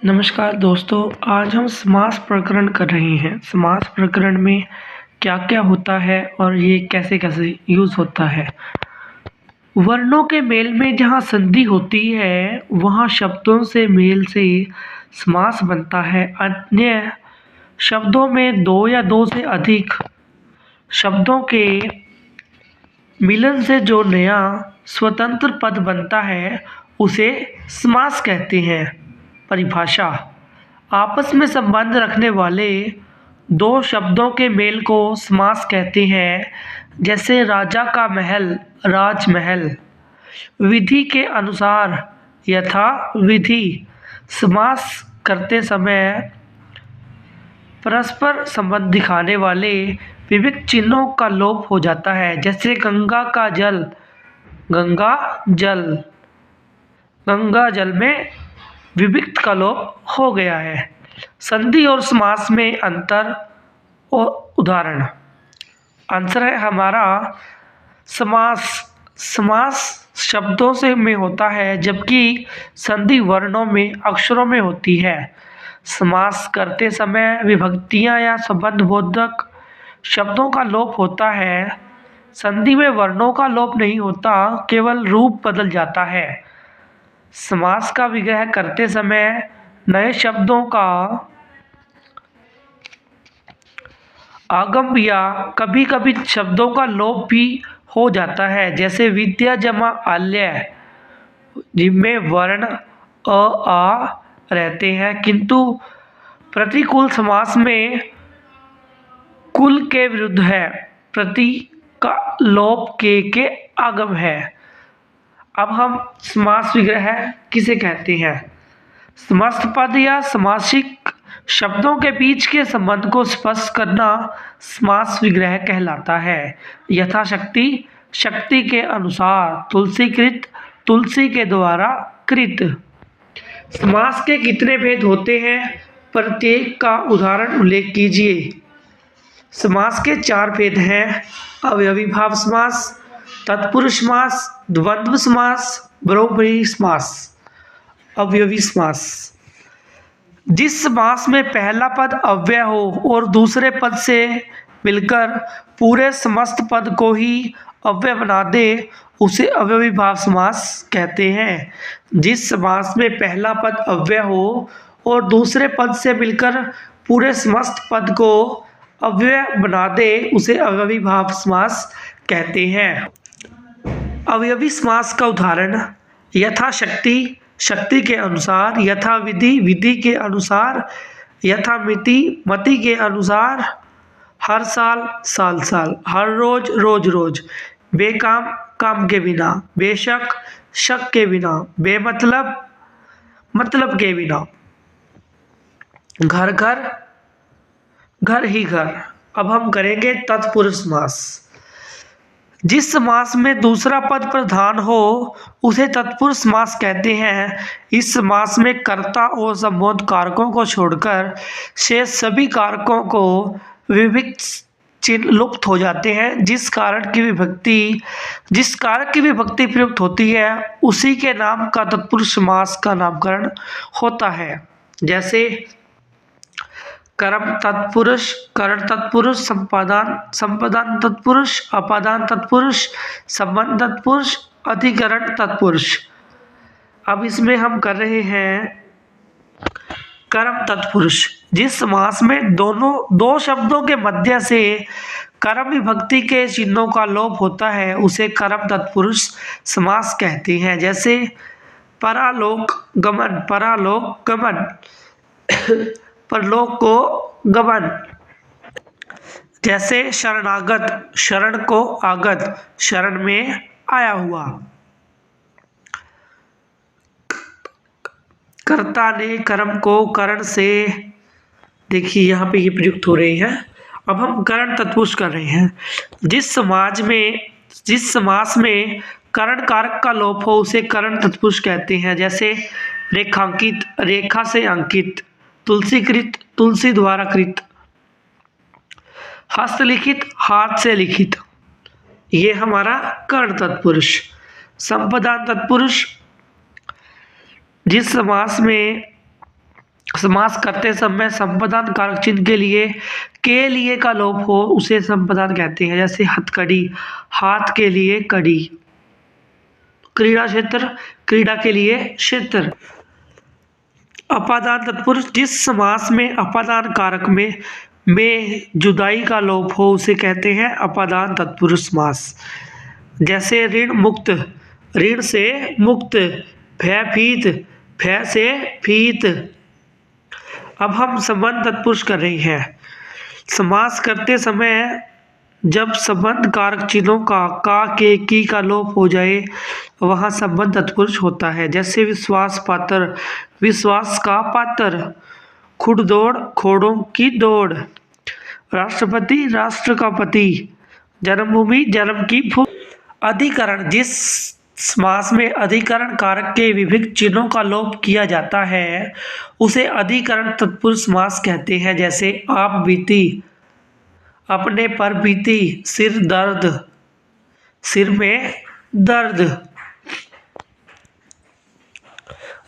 नमस्कार दोस्तों, आज हम समास प्रकरण कर रहे हैं। समास प्रकरण में क्या-क्या होता है और ये कैसे-कैसे यूज़ होता है। वर्णों के मेल में जहाँ संधि होती है, वहाँ शब्दों से मेल से समास बनता है। अन्य शब्दों में दो या दो से अधिक शब्दों के मिलन से जो नया स्वतंत्र पद बनता है, उसे समास कहते हैं। परिभाषा: आपस में संबंध रखने वाले दो शब्दों के मेल को समास कहते हैं। जैसे राजा का महल, राजमहल। विधि के अनुसार, यथा विधि। समास करते समय परस्पर संबंध दिखाने वाले विविक्त चिन्हों का लोप हो जाता है। जैसे गंगा का जल, गंगा जल। गंगा जल में विविक्त का लोप हो गया है। संधि और समास में अंतर और उदाहरण। आंसर है हमारा समास शब्दों से में होता है, जबकि संधि वर्णों में, अक्षरों में होती है। समास करते समय विभक्तियां या संबंधबोधक शब्दों का लोप होता है। संधि में वर्णों का लोप नहीं होता, केवल रूप बदल जाता है। समास का विग्रह करते समय नए शब्दों का आगम या कभी कभी शब्दों का लोप भी हो जाता है। जैसे विद्या जमा आल्य, जिनमें वर्ण अ आ रहते हैं, किंतु प्रतिकूल समास में कुल के विरुद्ध है, प्रति का लोप के आगम है। अब हम समास विग्रह किसे कहते हैं। समस्त पद या समासिक शब्दों के बीच के संबंध को स्पष्ट करना समास विग्रह कहलाता है। यथाशक्ति, शक्ति के अनुसार। तुलसीकृत, तुलसी के द्वारा कृत। समास के कितने भेद होते हैं, प्रत्येक का उदाहरण उल्लेख कीजिए। समास के चार भेद हैं: अव्ययीभाव समास, तत्पुरुष समास, द्वंद्व समास, बहुब्रीहि समास। अव्ययी समास: जिस समास में पहला पद अव्यय हो और दूसरे पद से मिलकर पूरे समस्त पद को ही अव्यय बना दे, उसे अव्ययीभाव समास कहते हैं। जिस समास में पहला पद अव्यय हो और दूसरे पद से मिलकर पूरे समस्त पद को अव्यय बना दे, उसे अव्ययीभाव समास कहते हैं। अव्ययी समास का उदाहरण: यथाशक्ति, शक्ति के अनुसार। यथा विधि, विधि के अनुसार। यथा मिति, मति के अनुसार। हर साल, साल साल। हर रोज, रोज रोज। बेकाम, काम के बिना। बेशक, शक के बिना। बेमतलब, मतलब के बिना। घर घर, घर ही घर। अब हम करेंगे तत्पुरुष समास। जिस समास में दूसरा पद प्रधान हो, उसे तत्पुरुष समास कहते हैं। इस समास में कर्ता और संबोधक कारकों को छोड़कर शेष सभी कारकों को विभक्त चिन्ह लुप्त हो जाते हैं। जिस कारक की विभक्ति प्रयुक्त होती है, उसी के नाम का तत्पुरुष समास का नामकरण होता है। जैसे कर्म तत्पुरुष, करण तत्पुरुष, संपादन तत्पुरुष, अपादान तत्पुरुष, संबंध तत्पुरुष, अधिकरण तत्पुरुष। अब इसमें हम कर रहे हैं कर्म तत्पुरुष। जिस समास में दो शब्दों के मध्य से कर्म विभक्ति के चिन्हों का लोप होता है, उसे कर्म तत्पुरुष समास कहते हैं। जैसे परालोक गमन, परालोक गमन। परलोक को गमन। जैसे शरणागत, शरण को आगत, शरण में आया हुआ। कर्ता ने कर्म को करण से, देखिए यहाँ पे ये प्रयुक्त हो रही है। अब हम करण तत्पुरुष कर रहे हैं। जिस समास में करण कारक का लोप हो, उसे करण तत्पुरुष कहते हैं। जैसे रेखांकित, रेखा से अंकित। तुलसीकृत, तुलसी द्वारा कृत। हस्तलिखित, हाथ से लिखित। ये हमारा कर्ण तत्पुरुष। संपादन तत्पुरुष: जिस समास में समास करते समय संप्रदान कारक चिन्ह के लिए का लोप हो उसे संप्रदान कहते हैं। जैसे हथकड़ी, हाथ के लिए कड़ी। क्रीड़ा क्षेत्र, क्रीड़ा के लिए क्षेत्र। अपादान तत्पुरुष, जिस समास में अपादान कारक में जुदाई का लोप हो उसे कहते हैं अपादान तत्पुरुष समास। जैसे ऋण मुक्त, ऋण से मुक्त। भयभीत, भय से भीत। अब हम संबंध तत्पुरुष कर रहे हैं। समास करते समय जब संबंध कारक चिन्हों का के की का लोप हो जाए वहाँ संबंध तत्पुरुष होता है। जैसे विश्वास पात्र, विश्वास का पात्र। खुड़दौड़, खोड़ों की दौड़। राष्ट्रपति, राष्ट्र का पति। जन्मभूमि, जन्म की भूमि। अधिकरण, जिस समास में अधिकरण कारक के विभिन्न चिन्हों का लोप किया जाता है उसे अधिकरण तत्पुरुष समास कहते हैं। जैसे आप बीती, अपने पर बीती। सिर दर्द, सिर में दर्द।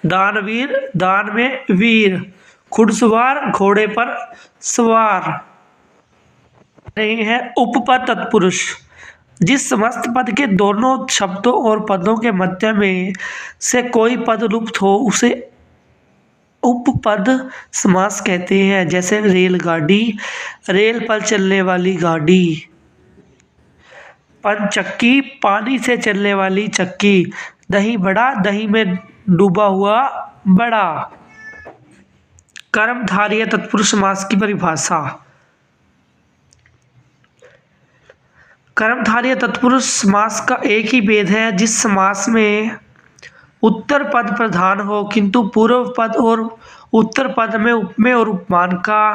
दानवीर, दान में वीर। घुड़सवार, घोड़े पर सवार। नहीं है उपपद तत्पुरुष, जिस समस्त पद के दोनों शब्दों और पदों के मध्य में से कोई पद लुप्त हो उसे उपपद समास कहते हैं। जैसे रेलगाड़ी, रेल पर चलने वाली गाड़ी। पंचक्की, पानी से चलने वाली चक्की। दही बड़ा, दही में डूबा हुआ बड़ा। कर्मधारय तत्पुरुष समास की परिभाषा। कर्मधारय तत्पुरुष समास का एक ही भेद है जिस समास में उत्तर पद प्रधान हो किंतु पूर्व पद और उत्तर पद में उपमेय और उपमान का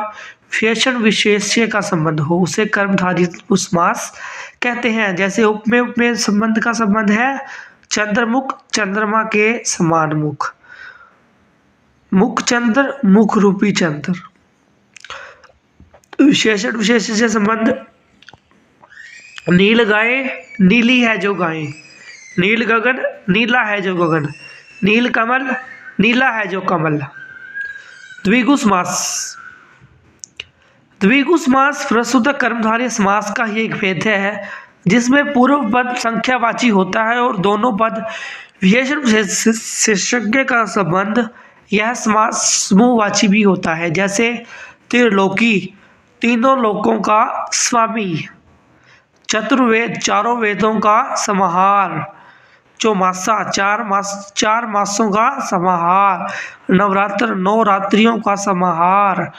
विशेषण विशेष्य का संबंध हो उसे कर्मधारय तत्पुरुष समास कहते हैं। जैसे उपमेय उपमेय संबंध का संबंध है चंद्रमुख, चंद्रमा के समान मुख। मुख चंद्र, मुख रूपी चंद्र। विशेषण विशेष्य से संबंध नील गाय, नीली है जो गाय। नील गगन, नीला है जो गगन। नील कमल, नीला है जो कमल। द्विगु समास। द्विगु समास प्रस्तुत कर्मधारय समास का ही एक भेद है जिसमें पूर्व पद संख्यावाची होता है और दोनों पद विशेषण विशेषज्ञ का संबंध। यह समास समूहवाची भी होता है। जैसे त्रिलोकी, तीनों लोकों का स्वामी। चतुर्वेद, चारों वेदों का समाहार। चौमासा, चार मासों का समाहार। नवरात्र, 9 रात्रियों का समाहार।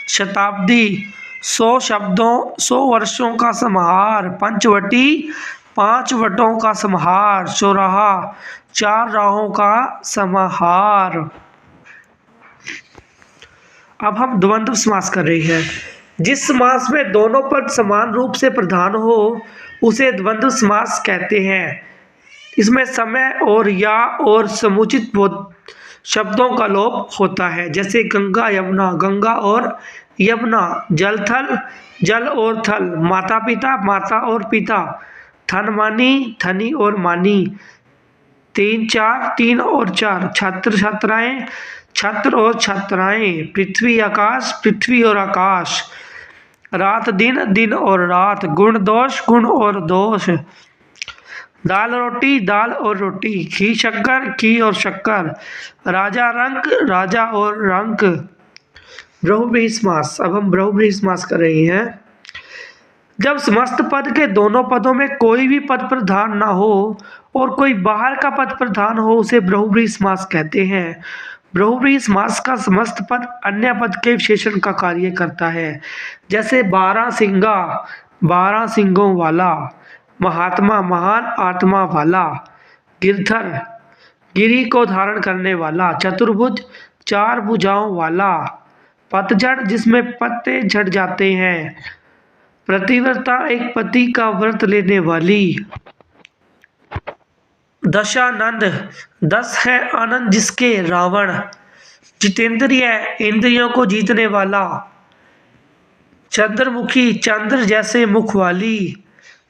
शताब्दी, 100 वर्षों का समाहार। पंचवटी, 5 वटों का समाहार। चौराहा, 4 राहों का समाहार। अब हम द्वंद्व समास कर रहे हैं। जिस समास में दोनों पद समान रूप से प्रधान हो उसे द्वंद्व समास कहते हैं। इसमें समय और या और समुचित शब्दों का लोप होता है। जैसे गंगा यमुना, गंगा और यमुना। जल थल, जल और थल। माता पिता, माता और पिता। थन मानी, थनी और मानी। 3 4, 3 और 4। छात्र छात्राएं, छात्र और छात्राएं। पृथ्वी आकाश, पृथ्वी और आकाश। रात दिन, दिन और रात। गुण दोष, गुण और दोष। दाल रोटी, दाल और रोटी। घी शक्कर, घी और शक्कर। राजा रंक, राजा और रंक। बहुव्रीहि समास। अब हम बहुव्रीहि समास कर रहे हैं। जब समस्त पद के दोनों पदों में कोई भी पद प्रधान ना हो और कोई बाहर का पद प्रधान हो उसे बहुव्रीहि समास कहते हैं। बहुव्रीहि समास का समस्त पद अन्य पद के विशेषण का कार्य करता है। जैसे 12 सिंगा, 12 सिंगों वाला। महात्मा, महान आत्मा वाला। गिरधर, गिरी को धारण करने वाला। चतुर्भुज, 4 भुजाओं वाला। पतझड़, जिसमें पत्ते झड़ जाते हैं। प्रतिव्रता, एक पति का व्रत लेने वाली। दशानंद, 10 है आनंद जिसके रावण। जितेंद्रिय, इंद्रियों को जीतने वाला। चंद्रमुखी, चंद्र जैसे मुख वाली।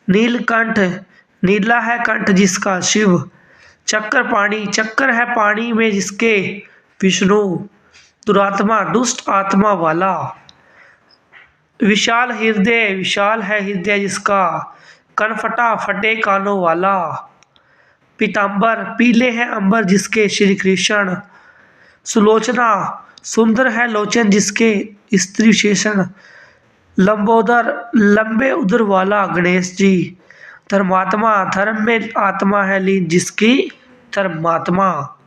नीलकंठ, नीला है कंठ जिसका शिव। चक्र पाणी, चक्र है पानी में जिसके विष्णु। दुरात्मा दुष्ट आत्मा वाला। विशाल हृदय, विशाल है हृदय जिसका, कनफटा फटे कानों वाला। पीताम्बर, पीले हैं अंबर जिसके श्री कृष्ण। सुलोचना, सुंदर है लोचन जिसके स्त्री विशेषण। लंबोदर, लंबे उदर वाला गणेश जी। धर्मात्मा, धर्म में आत्मा है लीन जिसकी धर्मात्मा।